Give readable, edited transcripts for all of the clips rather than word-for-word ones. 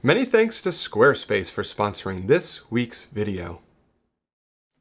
Many thanks to Squarespace for sponsoring this week's video.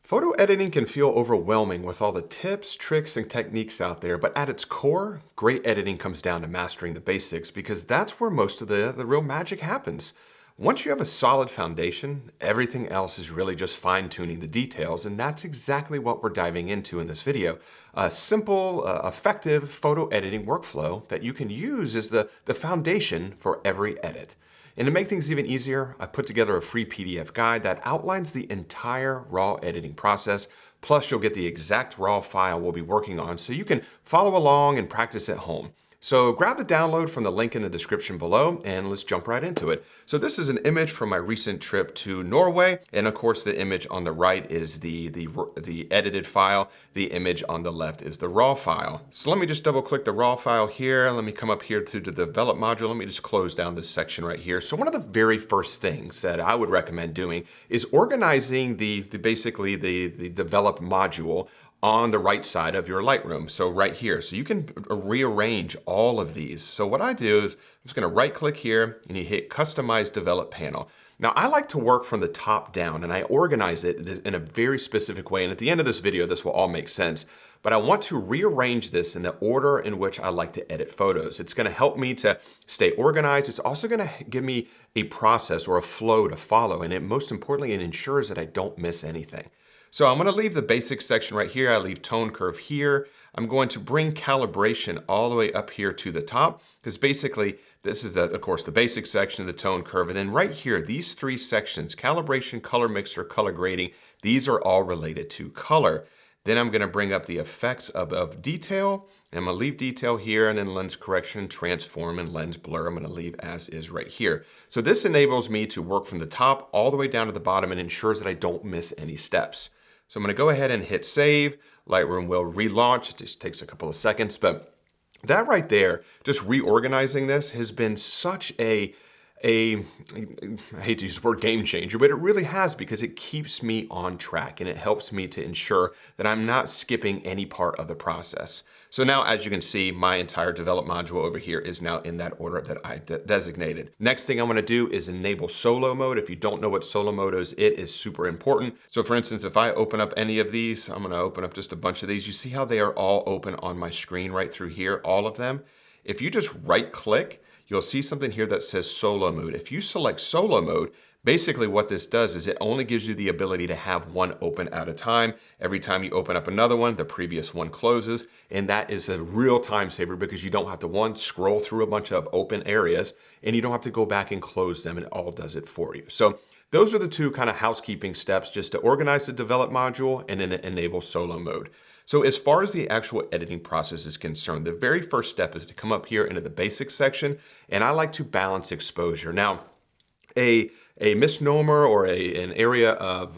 Photo editing can feel overwhelming with all the tips, tricks, and techniques out there, but at its core, great editing comes down to mastering the basics because that's where most of the real magic happens. Once you have a solid foundation, everything else is really just fine-tuning the details, and that's exactly what we're diving into in this video. A simple, effective photo editing workflow that you can use as the foundation for every edit. And to make things even easier, I put together a free PDF guide that outlines the entire raw editing process. Plus, you'll get the exact raw file we'll be working on so you can follow along and practice at home. So grab the download from the link in the description below and let's jump right into it. So this is an image from my recent trip to Norway. And of course, the image on the right is the edited file. The image on the left is the raw file. So let me just double click the raw file here. Let me come up here to the develop module. Let me just close down this section right here. So one of the very first things that I would recommend doing is organizing basically the develop module on the right side of your Lightroom. So right here, so you can rearrange all of these. So what I do is I'm just gonna right click here and you hit customize develop panel. Now I like to work from the top down and I organize it in a very specific way. And at the end of this video, this will all make sense. But I want to rearrange this in the order in which I like to edit photos. It's gonna help me to stay organized. It's also gonna give me a process or a flow to follow. And most importantly, it ensures that I don't miss anything. So I'm gonna leave the basics section right here. I leave tone curve here. I'm going to bring calibration all the way up here to the top because basically this is, of course, the basic section of the tone curve. And then right here, these three sections, calibration, color mixer, color grading, these are all related to color. Then I'm gonna bring up the effects of detail. And I'm gonna leave detail here and then lens correction, transform, and lens blur. I'm gonna leave as is right here. So this enables me to work from the top all the way down to the bottom and ensures that I don't miss any steps. So I'm gonna go ahead and hit save. Lightroom will relaunch. It just takes a couple of seconds, but that right there, just reorganizing this has been such I hate to use the word game changer, but it really has because it keeps me on track and it helps me to ensure that I'm not skipping any part of the process. So now, as you can see, my entire develop module over here is now in that order that I designated. Next thing I want to do is enable solo mode. If you don't know what solo mode is, it is super important. So for instance, if I open up any of these, I'm going to open up just a bunch of these. You see how they are all open on my screen right through here, all of them. If you just right click, you'll see something here that says solo mode. If you select solo mode, basically what this does is it only gives you the ability to have one open at a time. Every time you open up another one, the previous one closes. And that is a real time saver because you don't have to, one, scroll through a bunch of open areas and you don't have to go back and close them. It all does it for you. So those are the two kind of housekeeping steps just to organize the develop module and then enable solo mode. So as far as the actual editing process is concerned, the very first step is to come up here into the basics section, and I like to balance exposure. Now, a misnomer or an area of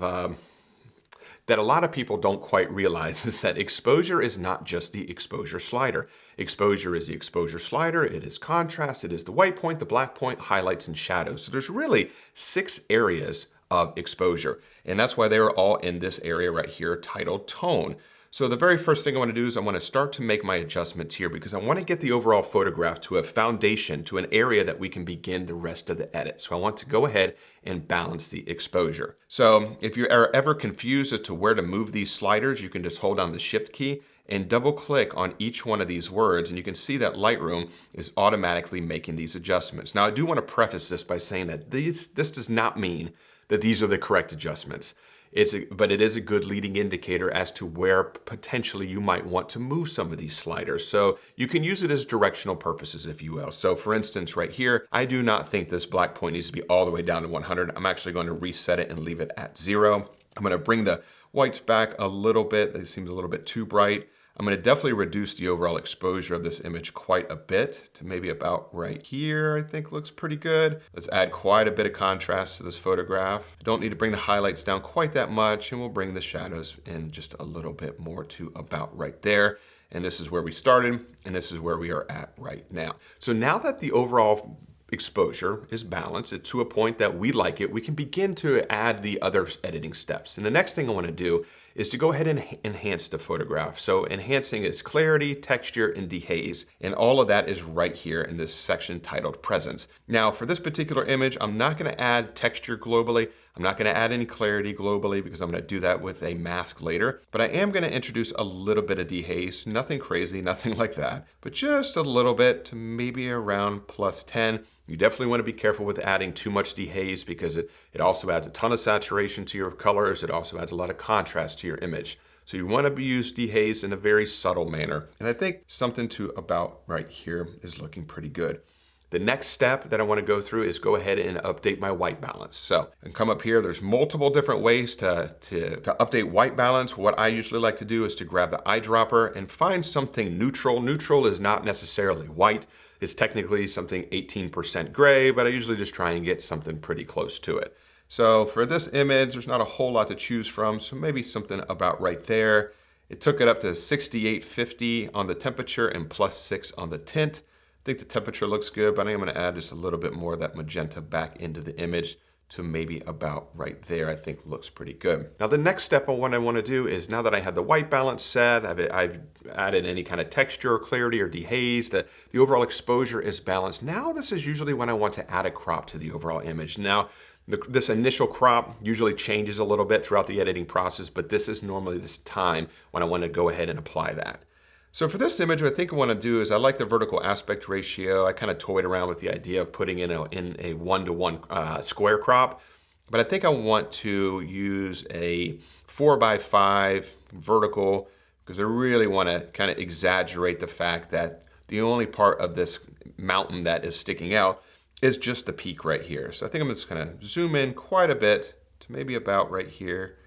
that a lot of people don't quite realize is that exposure is not just the exposure slider. Exposure is the exposure slider, it is contrast, it is the white point, the black point, highlights, and shadows. So there's really 6 areas of exposure, and that's why they are all in this area right here titled tone. So the very first thing I want to do is I want to start to make my adjustments here because I want to get the overall photograph to a foundation, to an area that we can begin the rest of the edit. So I want to go ahead and balance the exposure. So if you are ever confused as to where to move these sliders, you can just hold down the shift key and double click on each one of these words. And you can see that Lightroom is automatically making these adjustments. Now I do want to preface this by saying that this does not mean that these are the correct adjustments. But it is a good leading indicator as to where potentially you might want to move some of these sliders. So you can use it as directional purposes, if you will. So for instance, right here, I do not think this black point needs to be all the way down to 100. I'm actually going to reset it and leave it at 0. I'm going to bring the whites back a little bit. It seems a little bit too bright. I'm going to definitely reduce the overall exposure of this image quite a bit to maybe about right here. I think looks pretty good. Let's add quite a bit of contrast to this photograph. I don't need to bring the highlights down quite that much, and we'll bring the shadows in just a little bit more to about right there. And this is where we started, and this is where we are at right now. So now that the overall exposure is balanced to a point that we like it, we can begin to add the other editing steps. And the next thing I want to do is to go ahead and enhance the photograph. So enhancing is clarity, texture, and dehaze. And all of that is right here in this section titled Presence. Now for this particular image, I'm not gonna add texture globally. I'm not gonna add any clarity globally because I'm gonna do that with a mask later, but I am gonna introduce a little bit of dehaze, nothing crazy, nothing like that, but just a little bit to maybe around +10. You definitely want to be careful with adding too much dehaze because it also adds a ton of saturation to your colors. It also adds a lot of contrast to your image. So you want to use dehaze in a very subtle manner. And I think something to about right here is looking pretty good. The next step that I want to go through is go ahead and update my white balance. So I can come up here, there's multiple different ways to update white balance. What I usually like to do is to grab the eyedropper and find something neutral. Neutral is not necessarily white. It's technically something 18% gray, but I usually just try and get something pretty close to it. So for this image, there's not a whole lot to choose from, so maybe something about right there. It took it up to 6850 on the temperature and +6 on the tint. I think the temperature looks good, but I am gonna add just a little bit more of that magenta back into the image to maybe about right there. I think looks pretty good. Now the next step on what I want to do is, now that I have the white balance set, I've added any kind of texture or clarity or dehaze, the overall exposure is balanced. Now this is usually when I want to add a crop to the overall image. Now this initial crop usually changes a little bit throughout the editing process, but this is normally this time when I want to go ahead and apply that. So for this image, what I think I want to do is, I like the vertical aspect ratio. I kind of toyed around with the idea of putting in a 1:1 square crop, but I think I want to use a 4:5 vertical because I really want to kind of exaggerate the fact that the only part of this mountain that is sticking out is just the peak right here. So I think I'm just going to zoom in quite a bit to maybe about right here,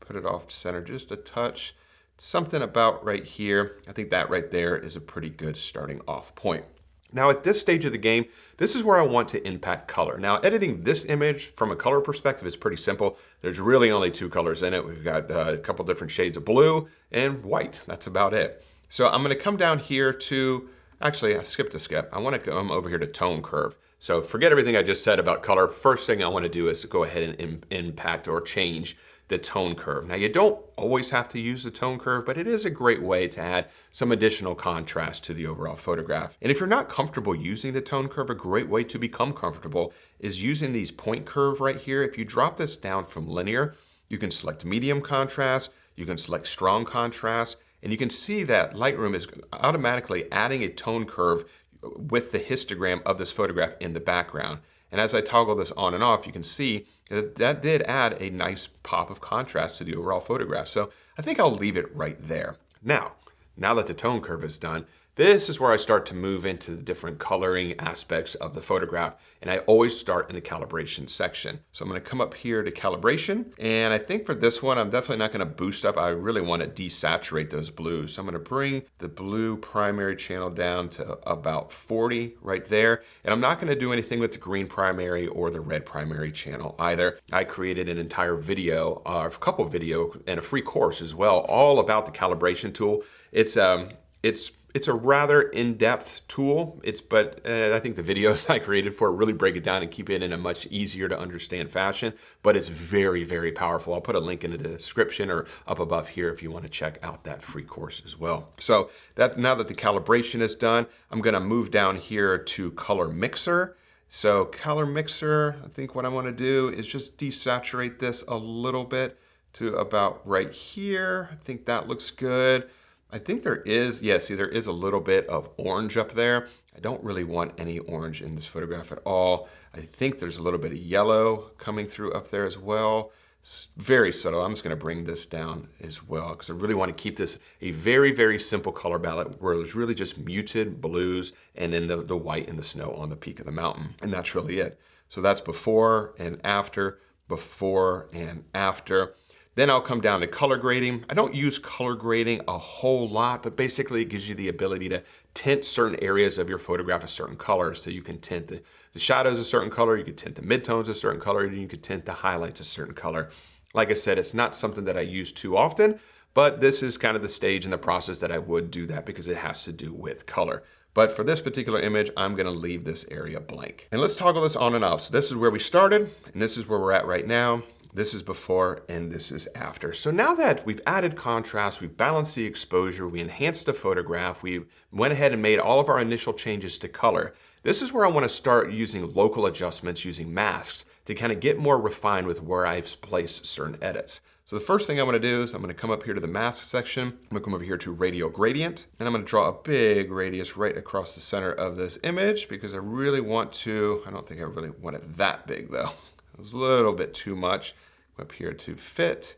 put it off center just a touch. Something about right here. I think that right there is a pretty good starting off point. Now at this stage of the game, this is where I want to impact color. Now editing this image from a color perspective is pretty simple. There's really only two colors in it. We've got a couple different shades of blue and white. That's about it. So I'm gonna come down here to, actually I skipped a step. I wanna come over here to tone curve. So forget everything I just said about color. First thing I wanna do is go ahead and impact or change the tone curve. Now you don't always have to use the tone curve, but it is a great way to add some additional contrast to the overall photograph. And if you're not comfortable using the tone curve, a great way to become comfortable is using these point curve right here. If you drop this down from linear, you can select medium contrast, you can select strong contrast, and you can see that Lightroom is automatically adding a tone curve with the histogram of this photograph in the background. And as I toggle this on and off, you can see that did add a nice pop of contrast to the overall photograph. So I think I'll leave it right there. Now that the tone curve is done, this is where I start to move into the different coloring aspects of the photograph. And I always start in the calibration section. So I'm gonna come up here to calibration. And I think for this one, I'm definitely not gonna boost up. I really wanna desaturate those blues. So I'm gonna bring the blue primary channel down to about 40 right there. And I'm not gonna do anything with the green primary or the red primary channel either. I created an entire video, a couple video and a free course as well, all about the calibration tool. It's a rather in-depth tool, but I think the videos I created for it really break it down and keep it in a much easier to understand fashion, but it's very, very powerful. I'll put a link in the description or up above here if you want to check out that free course as well. So now that the calibration is done, I'm gonna move down here to color mixer. So color mixer, I think what I want to do is just desaturate this a little bit to about right here. I think that looks good. I think there is, yeah, see there is a little bit of orange up there. I don't really want any orange in this photograph at all. I think there's a little bit of yellow coming through up there as well. It's very subtle. I'm just gonna bring this down as well because I really want to keep this a very, very simple color palette where there's really just muted blues and then the white and the snow on the peak of the mountain. And that's really it. So that's before and after, before and after. Then I'll come down to color grading. I don't use color grading a whole lot, but basically it gives you the ability to tint certain areas of your photograph a certain color. So you can tint the shadows a certain color, you can tint the midtones a certain color, and you can tint the highlights a certain color. Like I said, it's not something that I use too often, but this is kind of the stage in the process that I would do that because it has to do with color. But for this particular image, I'm gonna leave this area blank. And let's toggle this on and off. So this is where we started, and this is where we're at right now. This is before and this is after. So now that we've added contrast, we've balanced the exposure, we enhanced the photograph, we went ahead and made all of our initial changes to color, this is where I want to start using local adjustments, using masks, to kind of get more refined with where I've placed certain edits. So the first thing I'm going to do is I'm going to come up here to the mask section. I'm going to come over here to radial gradient, and I'm going to draw a big radius right across the center of this image because I really want to, I don't think I really want it that big though. It was a little bit too much. Up here to fit.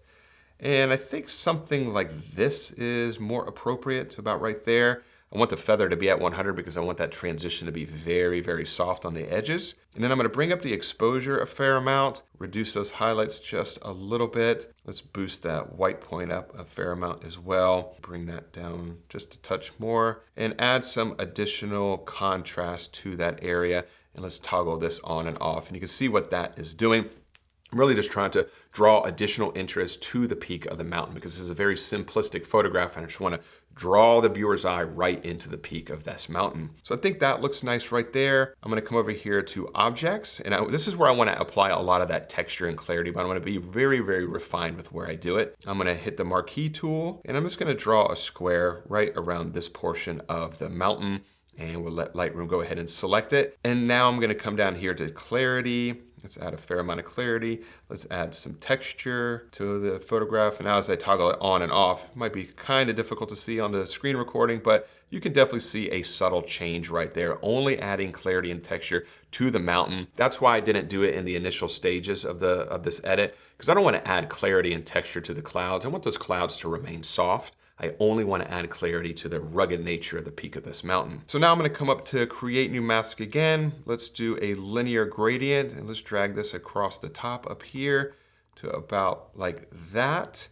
And I think something like this is more appropriate to about right there. I want the feather to be at 100 because I want that transition to be very, very soft on the edges. And then I'm going to bring up the exposure a fair amount, reduce those highlights just a little bit. Let's boost that white point up a fair amount as well. Bring that down just a touch more and add some additional contrast to that area. And let's toggle this on and off. And you can see what that is doing. I'm really just trying to draw additional interest to the peak of the mountain because this is a very simplistic photograph and I just want to draw the viewer's eye right into the peak of this mountain. So I think that looks nice right there. I'm going to come over here to objects, and this is where I want to apply a lot of that texture and clarity, but I'm going to be very, very refined with where I do it. I'm going to hit the marquee tool and I'm just going to draw a square right around this portion of the mountain, and we'll let Lightroom go ahead and select it. And now I'm going to come down here to clarity. Let's add a fair amount of clarity. Let's add some texture to the photograph. And now as I toggle it on and off, it might be kind of difficult to see on the screen recording, but you can definitely see a subtle change right there, only adding clarity and texture to the mountain. That's why I didn't do it in the initial stages of this edit, because I don't want to add clarity and texture to the clouds. I want those clouds to remain soft. I only want to add clarity to the rugged nature of the peak of this mountain. So now I'm going to come up to create new mask again. Let's do a linear gradient and let's drag this across the top up here to about like that.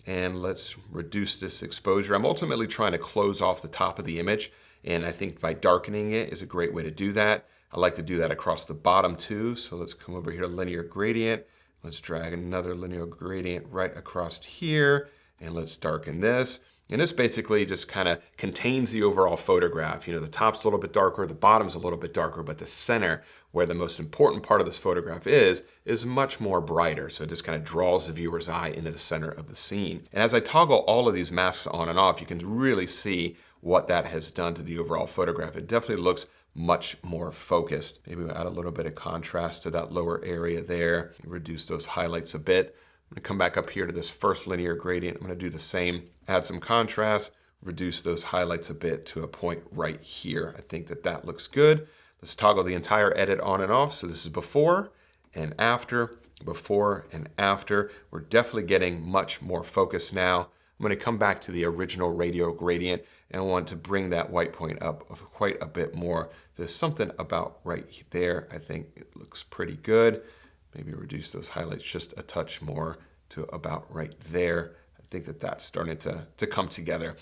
And let's reduce this exposure. I'm ultimately trying to close off the top of the image, and I think by darkening it is a great way to do that. I like to do that across the bottom too. So let's come over here to linear gradient. Let's drag another linear gradient right across here. And let's darken this. And this basically just kind of contains the overall photograph. You know, the top's a little bit darker, the bottom's a little bit darker, but the center, where the most important part of this photograph is much more brighter. So it just kind of draws the viewer's eye into the center of the scene. And as I toggle all of these masks on and off, you can really see what that has done to the overall photograph. It definitely looks much more focused. Maybe we'll add a little bit of contrast to that lower area there, reduce those highlights a bit. I'm going to come back up here to this first linear gradient. I'm going to do the same, add some contrast, reduce those highlights a bit to a point right here. I think that looks good. Let's toggle the entire edit on and off. So this is before and after, before and after. We're definitely getting much more focus now. I'm going to come back to the original radial gradient and I want to bring that white point up quite a bit more. There's something about right there. I think it looks pretty good. Maybe reduce those highlights just a touch more to about right there. I think that's starting to come together.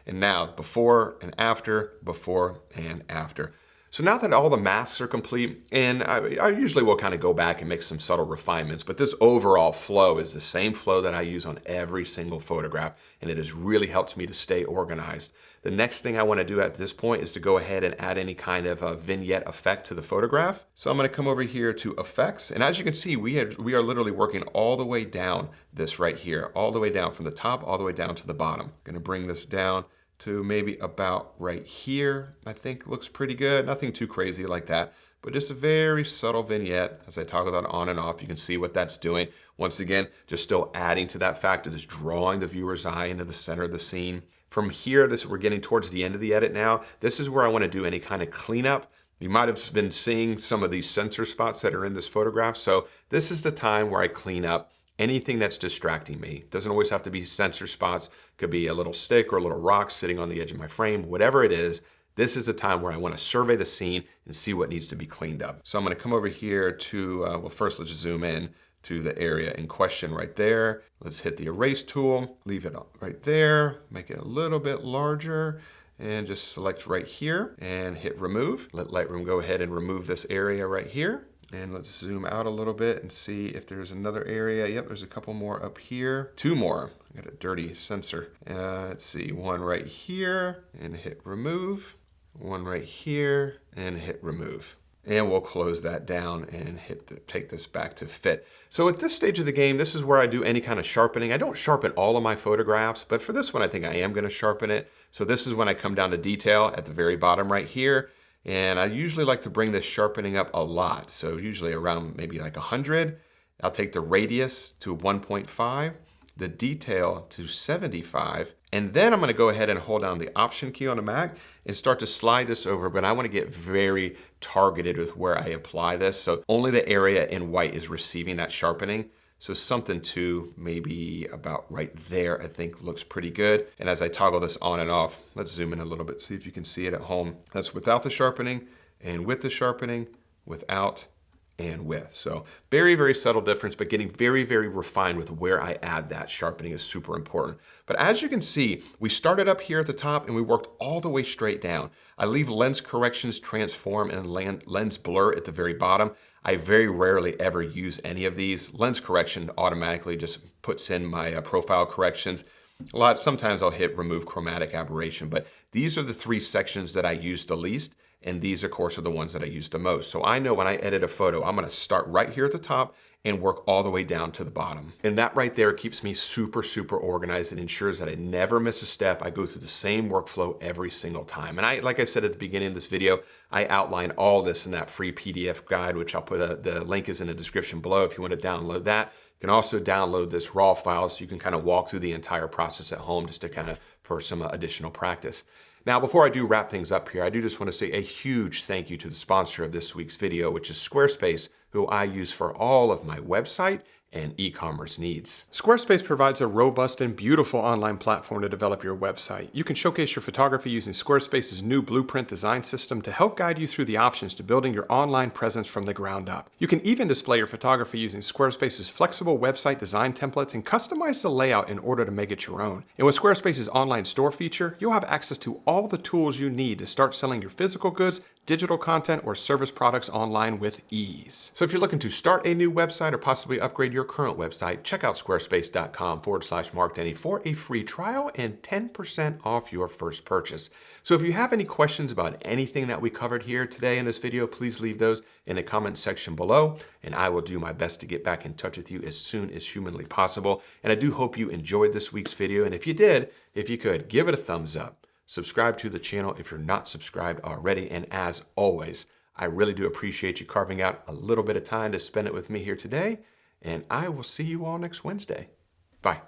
And now before and after, before and after. So now that all the masks are complete, and I usually will kind of go back and make some subtle refinements, but this overall flow is the same flow that I use on every single photograph, and it has really helped me to stay organized. The next thing I want to do at this point is to go ahead and add any kind of a vignette effect to the photograph. So I'm going to come over here to effects, and as you can see, we are literally working all the way down this right here, all the way down from the top, all the way down to the bottom. I'm going to bring this down to maybe about right here. I think looks pretty good. Nothing too crazy like that, but just a very subtle vignette. As I toggle that on and off, you can see what that's doing. Once again, just still adding to that fact of just drawing the viewer's eye into the center of the scene. From here, we're getting towards the end of the edit now. This is where I want to do any kind of cleanup. You might have been seeing some of these sensor spots that are in this photograph. So this is the time where I clean up anything that's distracting me. It doesn't always have to be sensor spots. It could be a little stick or a little rock sitting on the edge of my frame. Whatever it is, this is the time where I want to survey the scene and see what needs to be cleaned up. So I'm going to come over here to, well, first let's zoom in to the area in question right there. Let's hit the erase tool, leave it right there, make it a little bit larger, and just select right here and hit remove. Let Lightroom go ahead and remove this area right here. And let's zoom out a little bit and see if there's another area. Yep, there's a couple more up here. Two more. I got a dirty sensor. Let's see, one right here and hit remove. One right here and hit remove. And we'll close that down and take this back to fit. So at this stage of the game, this is where I do any kind of sharpening. I don't sharpen all of my photographs, but for this one, I think I am gonna sharpen it. So this is when I come down to detail at the very bottom right here. And I usually like to bring this sharpening up a lot. So usually around maybe like 100. I'll take the radius to 1.5, the detail to 75, and then I'm gonna go ahead and hold down the Option key on the Mac and start to slide this over, but I wanna get very targeted with where I apply this. So only the area in white is receiving that sharpening. So something to maybe about right there, I think looks pretty good. And as I toggle this on and off, let's zoom in a little bit, see if you can see it at home. That's without the sharpening and with the sharpening, without and with. So very, very subtle difference, but getting very, very refined with where I add that sharpening is super important. But as you can see, we started up here at the top and we worked all the way straight down. I leave lens corrections, transform, and lens blur at the very bottom. I very rarely ever use any of these. Lens correction automatically just puts in my profile corrections. Sometimes I'll hit remove chromatic aberration, but these are the 3 sections that I use the least. And these, of course, are the ones that I use the most. So I know when I edit a photo, I'm gonna start right here at the top and work all the way down to the bottom. And that right there keeps me super, super organized. It ensures that I never miss a step. I go through the same workflow every single time. And like I said at the beginning of this video, I outline all this in that free PDF guide, which I'll put the link is in the description below if you want to download that. You can also download this raw file so you can kind of walk through the entire process at home just to kind of for some additional practice. Now, before I do wrap things up here, I do just want to say a huge thank you to the sponsor of this week's video, which is Squarespace, who I use for all of my website and e-commerce needs. Squarespace provides a robust and beautiful online platform to develop your website. You can showcase your photography using Squarespace's new Blueprint design system to help guide you through the options to building your online presence from the ground up. You can even display your photography using Squarespace's flexible website design templates and customize the layout in order to make it your own. And with Squarespace's online store feature, you'll have access to all the tools you need to start selling your physical goods, digital content, or service products online with ease. So if you're looking to start a new website or possibly upgrade your current website, check out squarespace.com/Mark Denney for a free trial and 10% off your first purchase. So if you have any questions about anything that we covered here today in this video, please leave those in the comment section below, and I will do my best to get back in touch with you as soon as humanly possible. And I do hope you enjoyed this week's video, and if you did, if you could, give it a thumbs up. Subscribe to the channel if you're not subscribed already. And as always, I really do appreciate you carving out a little bit of time to spend it with me here today. And I will see you all next Wednesday. Bye.